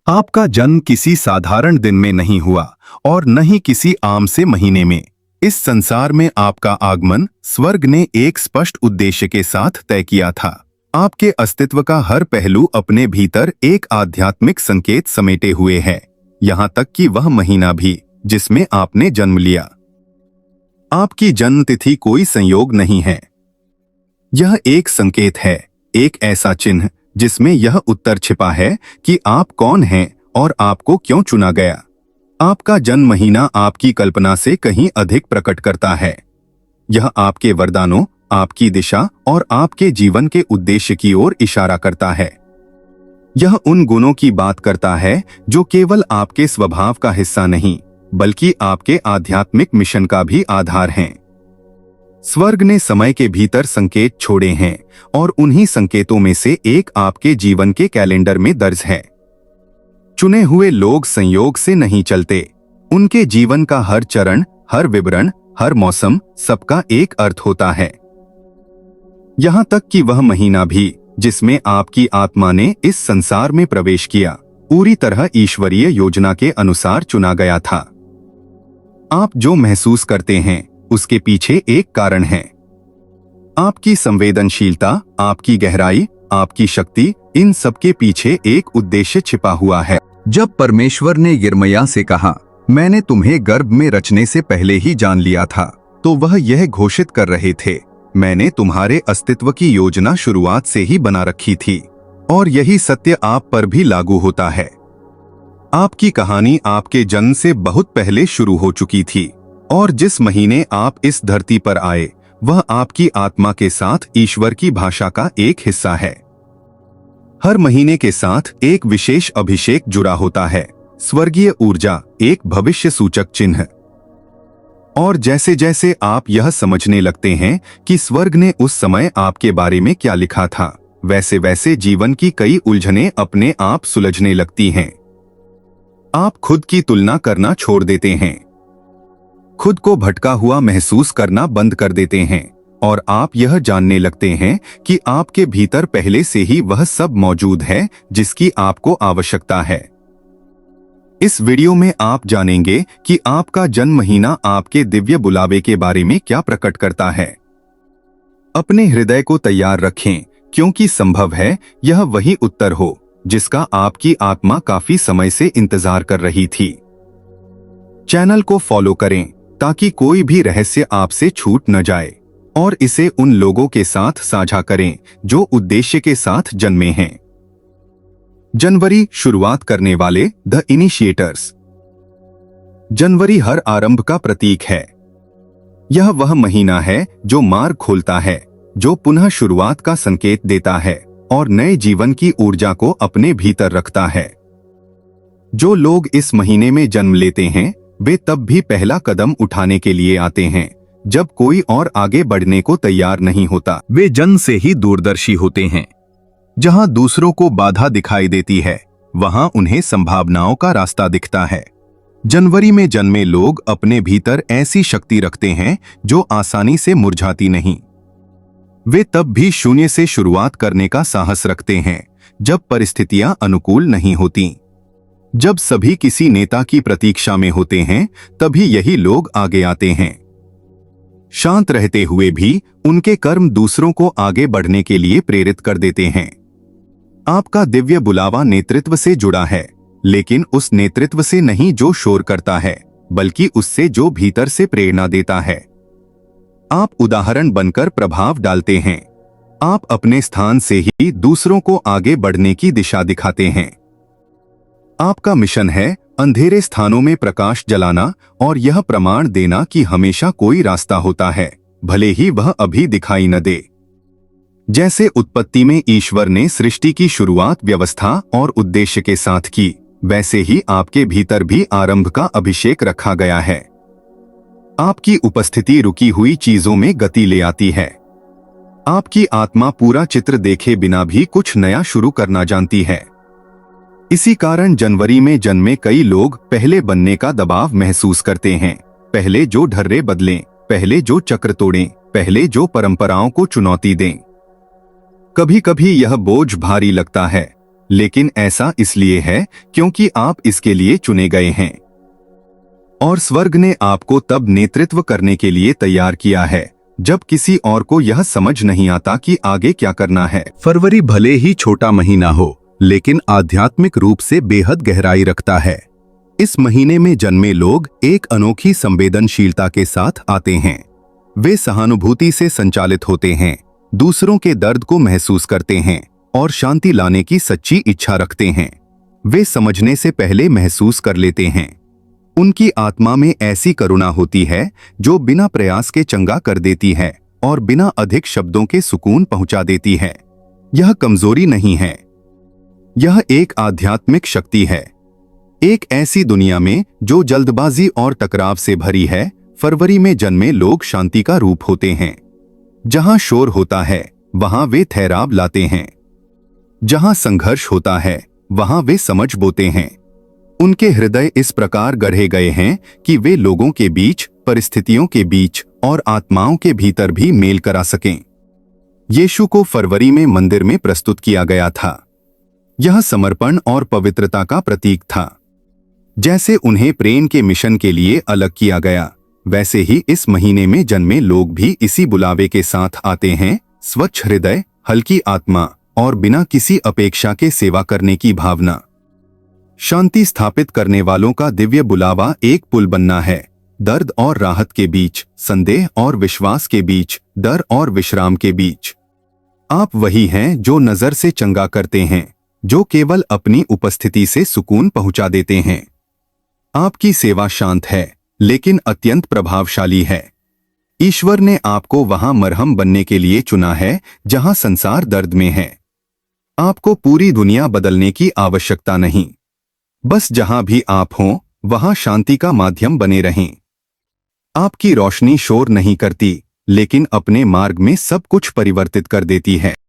आपका जन्म किसी साधारण दिन में नहीं हुआ और न ही किसी आम से महीने में। इस संसार में आपका आगमन स्वर्ग ने एक स्पष्ट उद्देश्य के साथ तय किया था। आपके अस्तित्व का हर पहलू अपने भीतर एक आध्यात्मिक संकेत समेटे हुए है, यहाँ तक कि वह महीना भी जिसमें आपने जन्म लिया। आपकी जन्म तिथि कोई संयोग नहीं है, यह एक संकेत है, एक ऐसा चिन्ह जिसमें यह उत्तर छिपा है कि आप कौन हैं और आपको क्यों चुना गया। आपका जन्म महीना आपकी कल्पना से कहीं अधिक प्रकट करता है। यह आपके वरदानों, आपकी दिशा और आपके जीवन के उद्देश्य की ओर इशारा करता है। यह उन गुणों की बात करता है जो केवल आपके स्वभाव का हिस्सा नहीं, बल्कि आपके आध्यात्मिक मिशन का भी आधार हैं। स्वर्ग ने समय के भीतर संकेत छोड़े हैं और उन्हीं संकेतों में से एक आपके जीवन के कैलेंडर में दर्ज है। चुने हुए लोग संयोग से नहीं चलते, उनके जीवन का हर चरण, हर विवरण, हर मौसम, सबका एक अर्थ होता है। यहां तक कि वह महीना भी जिसमें आपकी आत्मा ने इस संसार में प्रवेश किया, पूरी तरह ईश्वरीय योजना के अनुसार चुना गया था। आप जो महसूस करते हैं उसके पीछे एक कारण है। आपकी संवेदनशीलता, आपकी गहराई, आपकी शक्ति, इन सबके पीछे एक उद्देश्य छिपा हुआ है। जब परमेश्वर ने यिर्मयाह से कहा, मैंने तुम्हें गर्भ में रचने से पहले ही जान लिया था, तो वह यह घोषित कर रहे थे, मैंने तुम्हारे अस्तित्व की योजना शुरुआत से ही बना रखी थी। और यही सत्य आप पर भी लागू होता है। आपकी कहानी आपके जन्म से बहुत पहले शुरू हो चुकी थी, और जिस महीने आप इस धरती पर आए वह आपकी आत्मा के साथ ईश्वर की भाषा का एक हिस्सा है। हर महीने के साथ एक विशेष अभिषेक जुड़ा होता है, स्वर्गीय ऊर्जा, एक भविष्य सूचक चिन्ह। और जैसे जैसे आप यह समझने लगते हैं कि स्वर्ग ने उस समय आपके बारे में क्या लिखा था, वैसे वैसे जीवन की कई उलझनें अपने आप सुलझने लगती हैं। आप खुद की तुलना करना छोड़ देते हैं, खुद को भटका हुआ महसूस करना बंद कर देते हैं, और आप यह जानने लगते हैं कि आपके भीतर पहले से ही वह सब मौजूद है जिसकी आपको आवश्यकता है। इस वीडियो में आप जानेंगे कि आपका जन्म महीना आपके दिव्य बुलावे के बारे में क्या प्रकट करता है। अपने हृदय को तैयार रखें, क्योंकि संभव है यह वही उत्तर हो जिसका आपकी आत्मा काफी समय से इंतजार कर रही थी। चैनल को फॉलो करें ताकि कोई भी रहस्य आपसे छूट न जाए, और इसे उन लोगों के साथ साझा करें जो उद्देश्य के साथ जन्मे हैं। जनवरी, शुरुआत करने वाले, द इनिशिएटर्स। जनवरी हर आरंभ का प्रतीक है। यह वह महीना है जो मार्ग खोलता है, जो पुनः शुरुआत का संकेत देता है और नए जीवन की ऊर्जा को अपने भीतर रखता है। जो लोग इस महीने में जन्म लेते हैं वे तब भी पहला कदम उठाने के लिए आते हैं जब कोई और आगे बढ़ने को तैयार नहीं होता। वे जन्म से ही दूरदर्शी होते हैं। जहां दूसरों को बाधा दिखाई देती है वहां उन्हें संभावनाओं का रास्ता दिखता है। जनवरी में जन्मे लोग अपने भीतर ऐसी शक्ति रखते हैं जो आसानी से मुरझाती नहीं। वे तब भी शून्य से शुरुआत करने का साहस रखते हैं जब परिस्थितियां अनुकूल नहीं होती। जब सभी किसी नेता की प्रतीक्षा में होते हैं तभी यही लोग आगे आते हैं। शांत रहते हुए भी उनके कर्म दूसरों को आगे बढ़ने के लिए प्रेरित कर देते हैं। आपका दिव्य बुलावा नेतृत्व से जुड़ा है, लेकिन उस नेतृत्व से नहीं जो शोर करता है, बल्कि उससे जो भीतर से प्रेरणा देता है। आप उदाहरण बनकर प्रभाव डालते हैं। आप अपने स्थान से ही दूसरों को आगे बढ़ने की दिशा दिखाते हैं। आपका मिशन है अंधेरे स्थानों में प्रकाश जलाना और यह प्रमाण देना कि हमेशा कोई रास्ता होता है, भले ही वह अभी दिखाई न दे। जैसे उत्पत्ति में ईश्वर ने सृष्टि की शुरुआत व्यवस्था और उद्देश्य के साथ की, वैसे ही आपके भीतर भी आरंभ का अभिषेक रखा गया है। आपकी उपस्थिति रुकी हुई चीजों में गति ले आती है। आपकी आत्मा पूरा चित्र देखे बिना भी कुछ नया शुरू करना जानती है। इसी कारण जनवरी में जन्मे कई लोग पहले बनने का दबाव महसूस करते हैं, पहले जो ढर्रे बदलें, पहले जो चक्र तोड़ें, पहले जो परंपराओं को चुनौती दें। कभी कभी यह बोझ भारी लगता है, लेकिन ऐसा इसलिए है क्योंकि आप इसके लिए चुने गए हैं और स्वर्ग ने आपको तब नेतृत्व करने के लिए तैयार किया है जब किसी और को यह समझ नहीं आता कि आगे क्या करना है। फरवरी भले ही छोटा महीना हो, लेकिन आध्यात्मिक रूप से बेहद गहराई रखता है। इस महीने में जन्मे लोग एक अनोखी संवेदनशीलता के साथ आते हैं। वे सहानुभूति से संचालित होते हैं, दूसरों के दर्द को महसूस करते हैं और शांति लाने की सच्ची इच्छा रखते हैं। वे समझने से पहले महसूस कर लेते हैं। उनकी आत्मा में ऐसी करुणा होती है जो बिना प्रयास के चंगा कर देती है और बिना अधिक शब्दों के सुकून पहुंचा देती है। यह कमजोरी नहीं है, यह एक आध्यात्मिक शक्ति है। एक ऐसी दुनिया में जो जल्दबाजी और टकराव से भरी है, फरवरी में जन्मे लोग शांति का रूप होते हैं। जहां शोर होता है वहां वे ठहराव लाते हैं, जहां संघर्ष होता है वहां वे समझ बोते हैं। उनके हृदय इस प्रकार गढ़े गए हैं कि वे लोगों के बीच, परिस्थितियों के बीच और आत्माओं के भीतर भी मेल करा सकें। यीशु को फरवरी में मंदिर में प्रस्तुत किया गया था। यह समर्पण और पवित्रता का प्रतीक था। जैसे उन्हें प्रेम के मिशन के लिए अलग किया गया, वैसे ही इस महीने में जन्मे लोग भी इसी बुलावे के साथ आते हैं। स्वच्छ हृदय, हल्की आत्मा और बिना किसी अपेक्षा के सेवा करने की भावना। शांति स्थापित करने वालों का दिव्य बुलावा एक पुल बनना है। दर्द और राहत के बीच, संदेह और विश्वास के बीच, डर और विश्राम के बीच। आप वही हैं जो नजर से चंगा करते हैं, जो केवल अपनी उपस्थिति से सुकून पहुंचा देते हैं। आपकी सेवा शांत है लेकिन अत्यंत प्रभावशाली है। ईश्वर ने आपको वहां मरहम बनने के लिए चुना है जहां संसार दर्द में है। आपको पूरी दुनिया बदलने की आवश्यकता नहीं, बस जहां भी आप हों वहां शांति का माध्यम बने रहें। आपकी रोशनी शोर नहीं करती, लेकिन अपने मार्ग में सब कुछ परिवर्तित कर देती है।